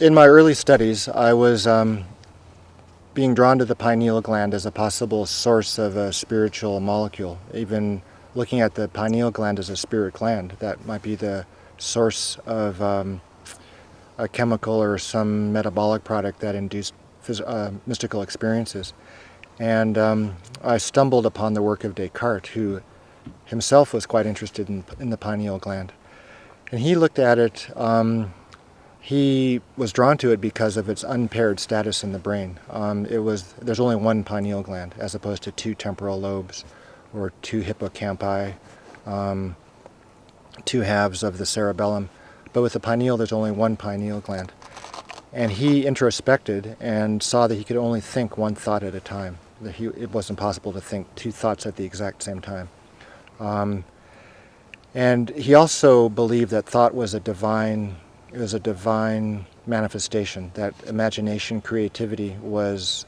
In my early studies, I was being drawn to the pineal gland as a possible source of a spiritual molecule. Even looking at the pineal gland as a spirit gland, that might be the source of a chemical or some metabolic product that induced mystical experiences. And I stumbled upon the work of Descartes, who himself was quite interested in the pineal gland. And he looked at it. He was drawn to it because of its unpaired status in the brain. There's only one pineal gland as opposed to two temporal lobes or two hippocampi, two halves of the cerebellum. But with the pineal, there's only one pineal gland. And he introspected and saw that he could only think one thought at a time. It wasn't possible to think two thoughts at the exact same time. And he also believed that thought was a divine manifestation, that imagination, creativity was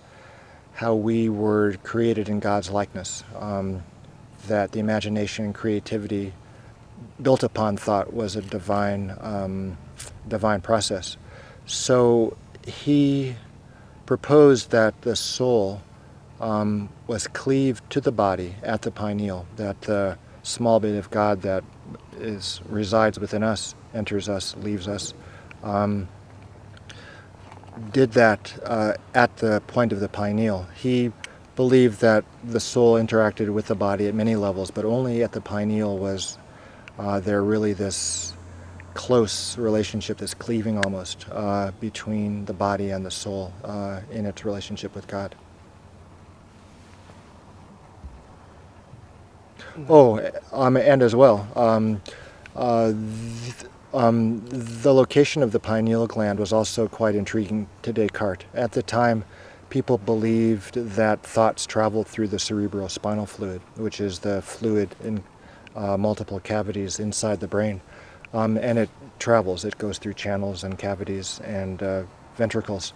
how we were created in God's likeness, that the imagination and creativity built upon thought was a divine process. So he proposed that the soul was cleaved to the body at the pineal, that the small bit of God that resides within us, enters us, leaves us, did that at the point of the pineal. He believed that the soul interacted with the body at many levels, but only at the pineal was there really this close relationship, this cleaving almost, between the body and the soul in its relationship with God. Oh, and as well, the location of the pineal gland was also quite intriguing to Descartes. At the time, people believed that thoughts traveled through the cerebrospinal fluid, which is the fluid in multiple cavities inside the brain. And it travels, it goes through channels and cavities and ventricles.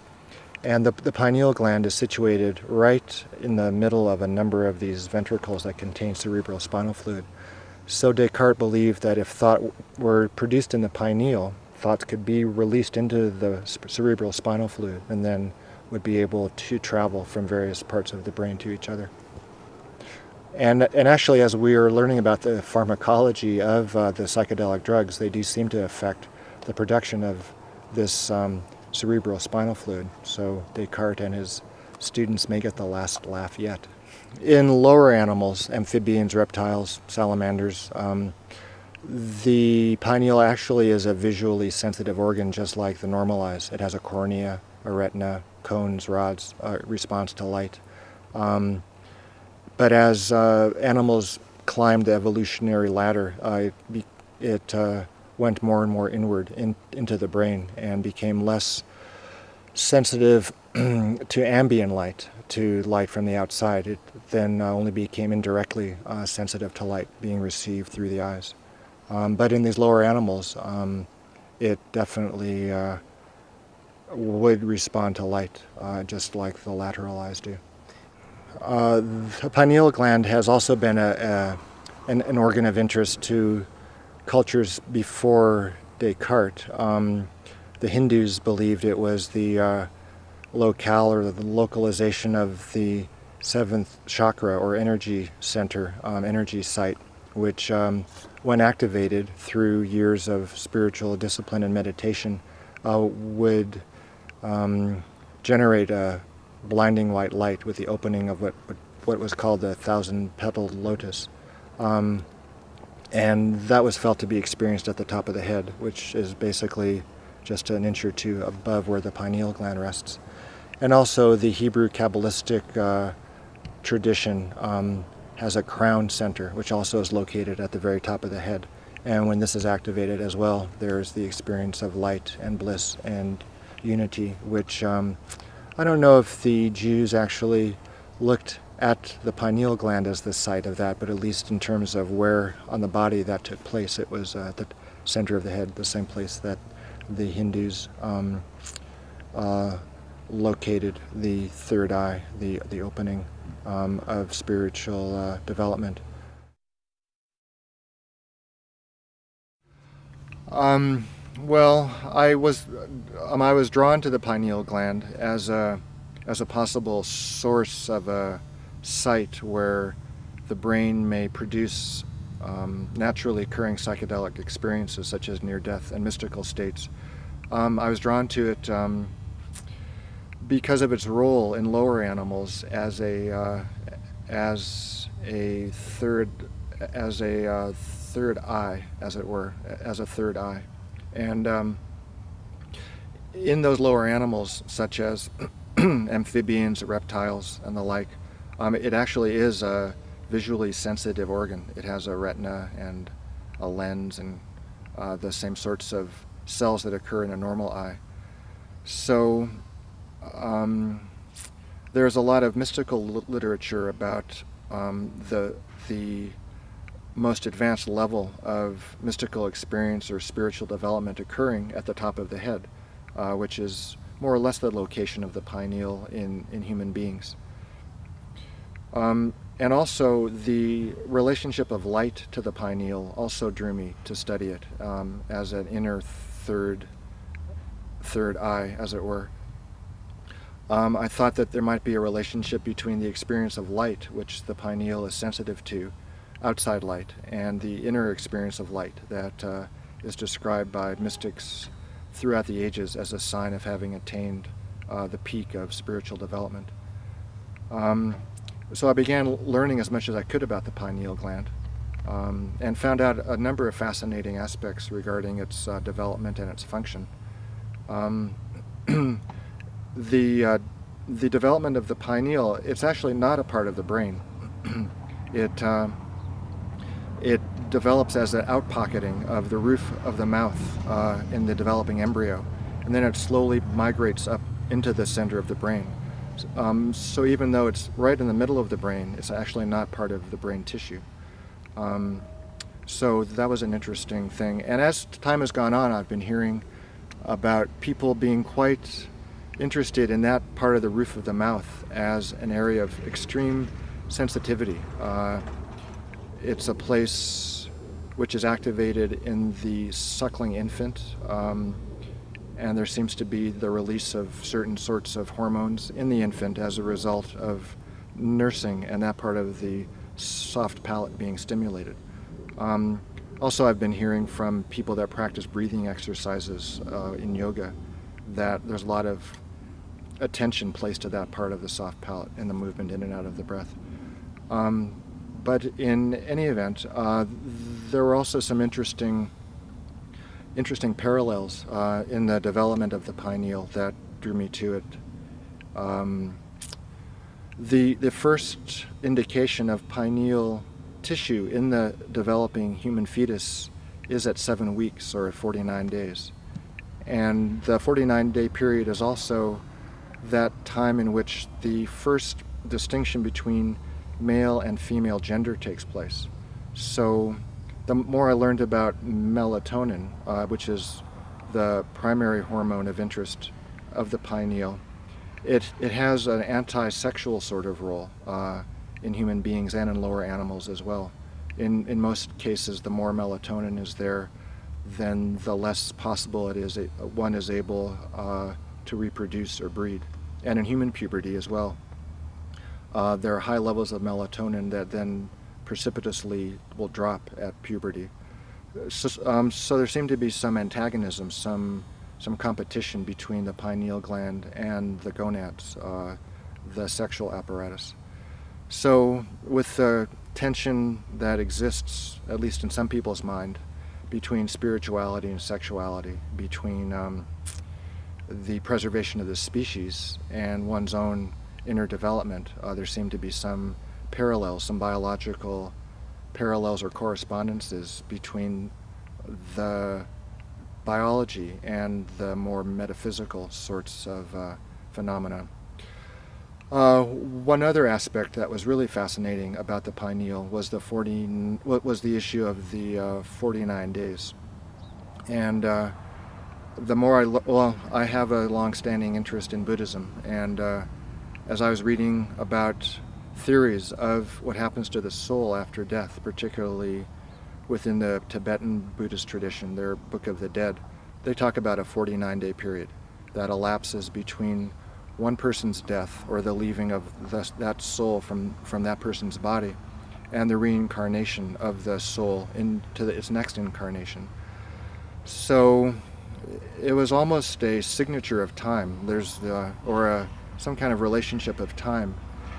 And the pineal gland is situated right in the middle of a number of these ventricles that contain cerebrospinal fluid. So Descartes believed that if thought were produced in the pineal, thoughts could be released into the cerebrospinal fluid and then would be able to travel from various parts of the brain to each other. And actually, as we are learning about the pharmacology of the psychedelic drugs, they do seem to affect the production of this cerebrospinal fluid. So Descartes and his students may get the last laugh yet. In lower animals, amphibians, reptiles, salamanders, the pineal actually is a visually sensitive organ just like the normal eyes. It has a cornea, a retina, cones, rods, response to light. But as animals climbed the evolutionary ladder, it went more and more inward into the brain and became less sensitive to ambient light, to light from the outside. It then only became indirectly sensitive to light being received through the eyes. But in these lower animals, it definitely would respond to light, just like the lateral eyes do. The pineal gland has also been an organ of interest to cultures before Descartes. The Hindus believed it was the locale or the localization of the seventh chakra or energy center, energy site, which when activated through years of spiritual discipline and meditation would generate a blinding white light with the opening of what was called the thousand-petaled lotus. And that was felt to be experienced at the top of the head, which is basically just an inch or two above where the pineal gland rests. And also the Hebrew Kabbalistic tradition has a crown center, which also is located at the very top of the head. And when this is activated as well, there's the experience of light and bliss and unity, which I don't know if the Jews actually looked at the pineal gland as the site of that, but at least in terms of where on the body that took place, it was at the center of the head, the same place that the Hindus located the third eye, the opening of spiritual development. Well, I was drawn to the pineal gland as a possible source of a site where the brain may produce naturally occurring psychedelic experiences such as near-death and mystical states. I was drawn to it because of its role in lower animals as a third third eye, as it were, as a third eye, and in those lower animals, such as amphibians, reptiles, and the like, it actually is a visually sensitive organ. It has a retina and a lens and the same sorts of cells that occur in a normal eye. So there's a lot of mystical literature about the most advanced level of mystical experience or spiritual development occurring at the top of the head, which is more or less the location of the pineal in human beings. And also the relationship of light to the pineal also drew me to study it as an inner third eye, as it were. I thought that there might be a relationship between the experience of light, which the pineal is sensitive to, outside light, and the inner experience of light that is described by mystics throughout the ages as a sign of having attained the peak of spiritual development. So I began learning as much as I could about the pineal gland and found out a number of fascinating aspects regarding its development and its function. The development of the pineal, it's actually not a part of the brain. It develops as an outpocketing of the roof of the mouth in the developing embryo, and then it slowly migrates up into the center of the brain. So even though it's right in the middle of the brain, it's actually not part of the brain tissue. So that was an interesting thing. And as time has gone on, I've been hearing about people being quite interested in that part of the roof of the mouth as an area of extreme sensitivity. It's a place which is activated in the suckling infant, and there seems to be the release of certain sorts of hormones in the infant as a result of nursing and that part of the soft palate being stimulated. Also, I've been hearing from people that practice breathing exercises in yoga that there's a lot of attention placed to that part of the soft palate and the movement in and out of the breath. But in any event, there were also some interesting parallels in the development of the pineal that drew me to it. The first indication of pineal tissue in the developing human fetus is at 7 weeks, or 49 days. And the 49-day period is also that time in which the first distinction between male and female gender takes place. So the more I learned about melatonin, which is the primary hormone of interest of the pineal, it has an anti-sexual sort of role in human beings and in lower animals as well. In most cases, the more melatonin is there, then the less possible it is one is able to reproduce or breed. And in human puberty as well. There are high levels of melatonin that then precipitously will drop at puberty. So there seemed to be some antagonism, some competition between the pineal gland and the gonads, the sexual apparatus. So with the tension that exists, at least in some people's mind, between spirituality and sexuality, between the preservation of the species and one's own inner development, there seem to be some parallels, some biological parallels or correspondences between the biology and the more metaphysical sorts of phenomena. One other aspect that was really fascinating about the pineal was the issue of the 49 days. And the more I have a long-standing interest in Buddhism, and as I was reading about theories of what happens to the soul after death, particularly within the Tibetan Buddhist tradition, their Book of the Dead, they talk about a 49-day period that elapses between one person's death, or the leaving of that soul from that person's body, and the reincarnation of the soul into its next incarnation. So it was almost a signature of time. There's some kind of relationship of time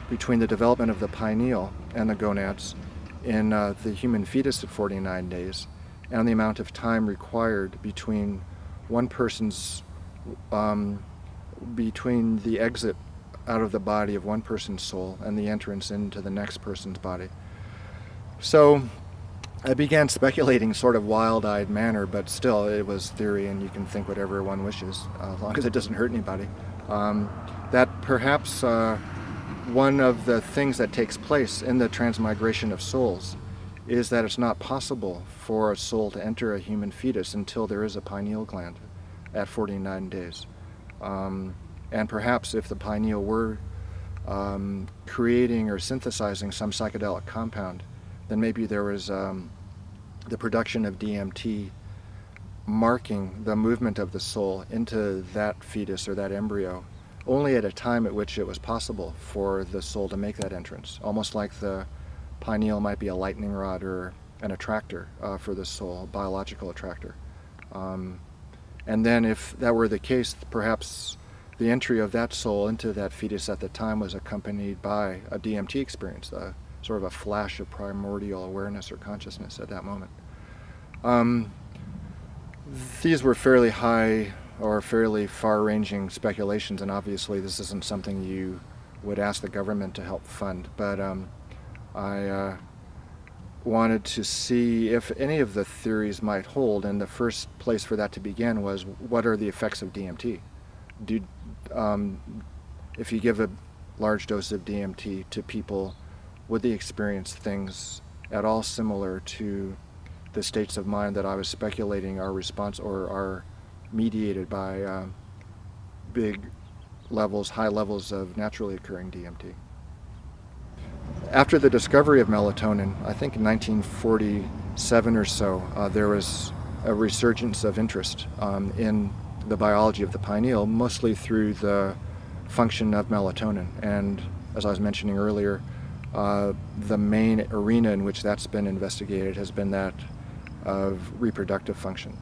between the development of the pineal and the gonads in the human fetus at 49 days, and the amount of time required between one person's between the exit out of the body of one person's soul and the entrance into the next person's body. So I began speculating sort of wild-eyed manner, but still it was theory, and you can think whatever one wishes, as long as it doesn't hurt anybody, that perhaps one of the things that takes place in the transmigration of souls is that it's not possible for a soul to enter a human fetus until there is a pineal gland at 49 days. And perhaps if the pineal were creating or synthesizing some psychedelic compound, then maybe there was the production of DMT marking the movement of the soul into that fetus or that embryo only at a time at which it was possible for the soul to make that entrance, almost like the pineal might be a lightning rod or an attractor for the soul, a biological attractor. And then if that were the case, perhaps the entry of that soul into that fetus at the time was accompanied by a DMT experience, sort of a flash of primordial awareness or consciousness at that moment. These were fairly high or fairly far-ranging speculations, and obviously this isn't something you would ask the government to help fund, but I wanted to see if any of the theories might hold, and the first place for that to begin was, what are the effects of DMT? If you give a large dose of DMT to people, would they experience things at all similar to the states of mind that I was speculating are mediated by high levels of naturally occurring DMT? After the discovery of melatonin, I think in 1947 or so, there was a resurgence of interest in the biology of the pineal, mostly through the function of melatonin. And as I was mentioning earlier, the main arena in which that's been investigated has been that of reproductive function.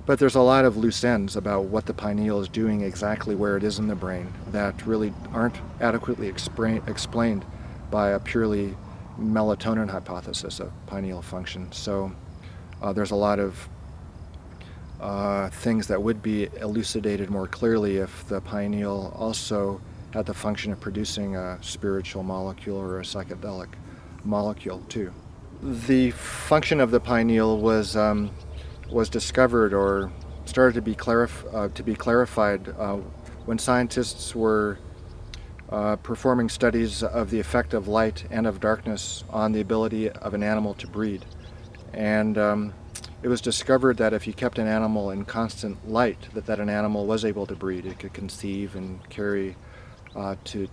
But there's a lot of loose ends about what the pineal is doing exactly where it is in the brain that really aren't adequately explained by a purely melatonin hypothesis of pineal function. So there's a lot of things that would be elucidated more clearly if the pineal also had the function of producing a spiritual molecule or a psychedelic molecule too. The function of the pineal was discovered or started to be clarified when scientists were performing studies of the effect of light and of darkness on the ability of an animal to breed. And it was discovered that if you kept an animal in constant light, that an animal was able to breed. It could conceive and carry to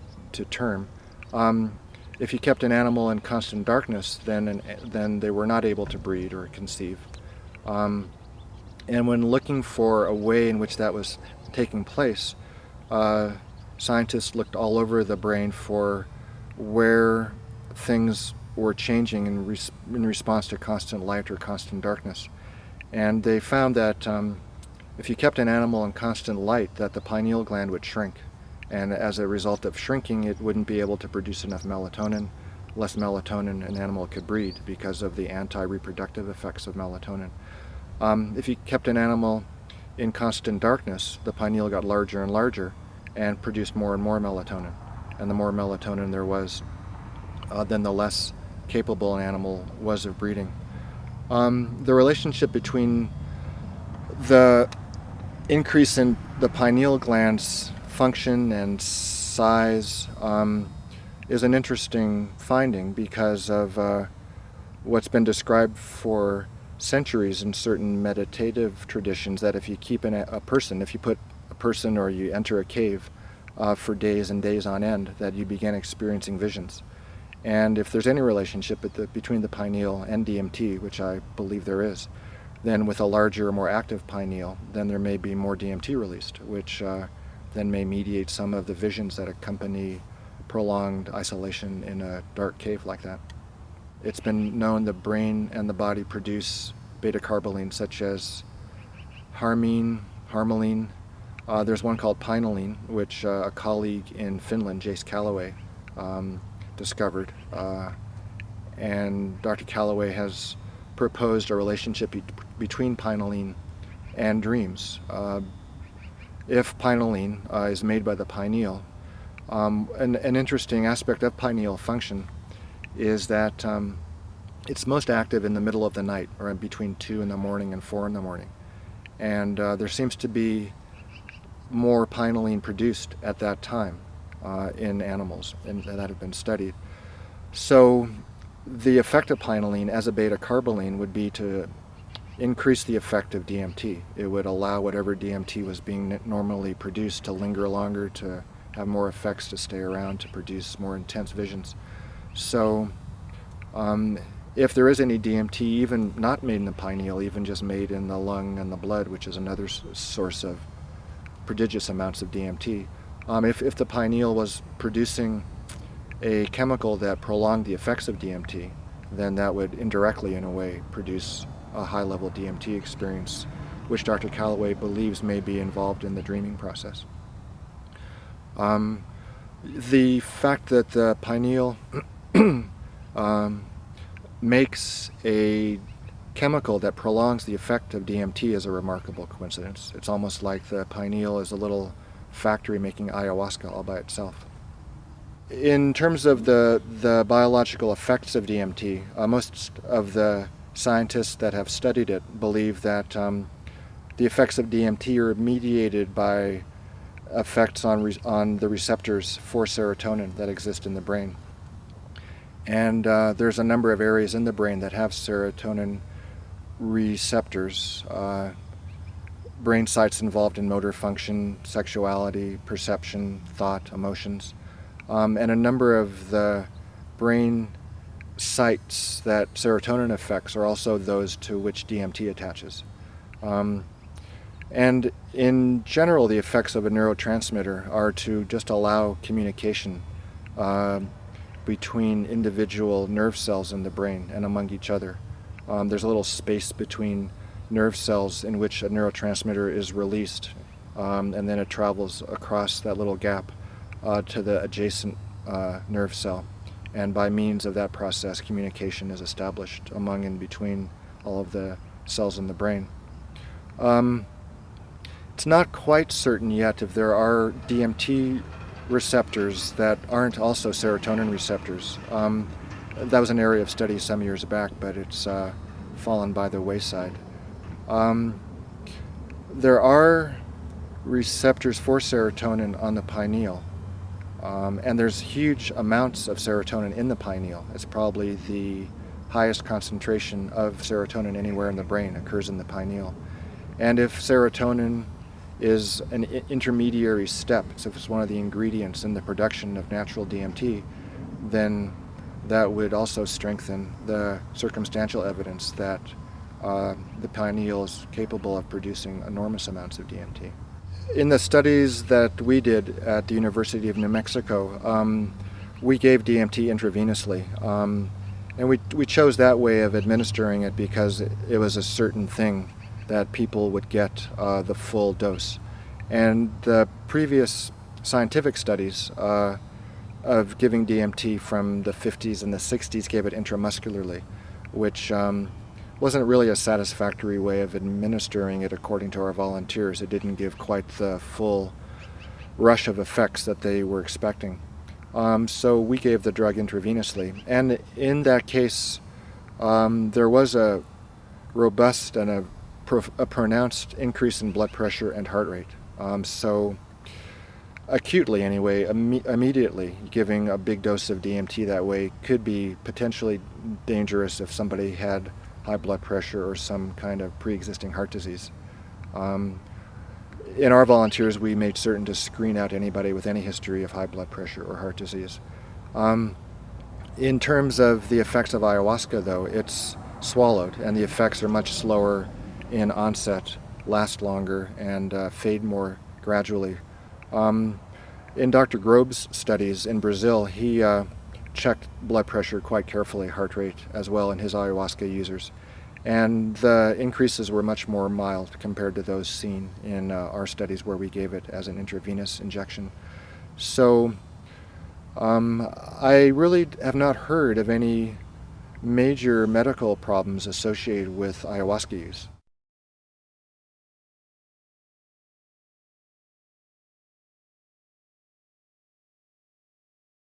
term. If you kept an animal in constant darkness, then they were not able to breed or conceive. And when looking for a way in which that was taking place, scientists looked all over the brain for where things were changing in response to constant light or constant darkness. And they found that if you kept an animal in constant light, that the pineal gland would shrink. And as a result of shrinking, it wouldn't be able to produce enough melatonin. Less melatonin, an animal could breed because of the anti-reproductive effects of melatonin. If you kept an animal in constant darkness, the pineal got larger and larger and produced more and more melatonin. And the more melatonin there was, then the less capable an animal was of breeding. The relationship between the increase in the pineal gland's function and size is an interesting finding because of what's been described for centuries in certain meditative traditions, that if you keep if you put a person or you enter a cave for days and days on end, that you begin experiencing visions. And if there's any relationship between the pineal and DMT, which I believe there is, then with a larger or more active pineal, then there may be more DMT released, which then may mediate some of the visions that accompany prolonged isolation in a dark cave like that. It's been known the brain and the body produce beta-carbolines such as harmine, harmaline. There's one called pinealine, which a colleague in Finland, Jace Calloway, discovered. And Dr. Calloway has proposed a relationship between pinealine and dreams. If pinealine is made by the pineal, an interesting aspect of pineal function is that it's most active in the middle of the night, or between 2 in the morning and 4 in the morning. And there seems to be more pinealine produced at that time in animals that have been studied. So the effect of pinealine as a beta-carboline would be to increase the effect of DMT. It would allow whatever DMT was being normally produced to linger longer, to have more effects, to stay around, to produce more intense visions. So if there is any DMT, even not made in the pineal, even just made in the lung and the blood, which is another source of prodigious amounts of DMT, if the pineal was producing a chemical that prolonged the effects of DMT, then that would indirectly, in a way, produce a high-level DMT experience, which Dr. Calloway believes may be involved in the dreaming process. The fact that the pineal makes a chemical that prolongs the effect of DMT is a remarkable coincidence. It's almost like the pineal is a little factory making ayahuasca all by itself. In terms of the biological effects of DMT, most of the scientists that have studied it believe that the effects of DMT are mediated by effects on the receptors for serotonin that exist in the brain. And there's a number of areas in the brain that have serotonin receptors, brain sites involved in motor function, sexuality, perception, thought, emotions, and a number of the brain sites that serotonin affects are also those to which DMT attaches. And in general, the effects of a neurotransmitter are to just allow communication between individual nerve cells in the brain and among each other. There's a little space between nerve cells in which a neurotransmitter is released, and then it travels across that little gap to the adjacent nerve cell. And by means of that process, communication is established among and between all of the cells in the brain. It's not quite certain yet if there are DMT receptors that aren't also serotonin receptors. That was an area of study some years back, but it's fallen by the wayside. There are receptors for serotonin on the pineal, and there's huge amounts of serotonin in the pineal. It's probably the highest concentration of serotonin anywhere in the brain occurs in the pineal. And if serotonin is an intermediary step, so if it's one of the ingredients in the production of natural DMT, then that would also strengthen the circumstantial evidence that the pineal is capable of producing enormous amounts of DMT. In the studies that we did at the University of New Mexico, we gave DMT intravenously. And we chose that way of administering it because it was a certain thing that people would get the full dose. And the previous scientific studies of giving DMT from the 50s and the 60s gave it intramuscularly, which wasn't really a satisfactory way of administering it according to our volunteers. It didn't give quite the full rush of effects that they were expecting. So we gave the drug intravenously. And in that case, there was a robust and a pronounced increase in blood pressure and heart rate. So acutely anyway, immediately giving a big dose of DMT that way could be potentially dangerous if somebody had high blood pressure or some kind of pre-existing heart disease. In our volunteers, we made certain to screen out anybody with any history of high blood pressure or heart disease. In terms of the effects of ayahuasca, though, it's swallowed, and the effects are much slower in onset last longer and fade more gradually. In Dr. Grobe's studies in Brazil, he checked blood pressure quite carefully, heart rate as well, in his ayahuasca users. And the increases were much more mild compared to those seen in our studies where we gave it as an intravenous injection. So I really have not heard of any major medical problems associated with ayahuasca use.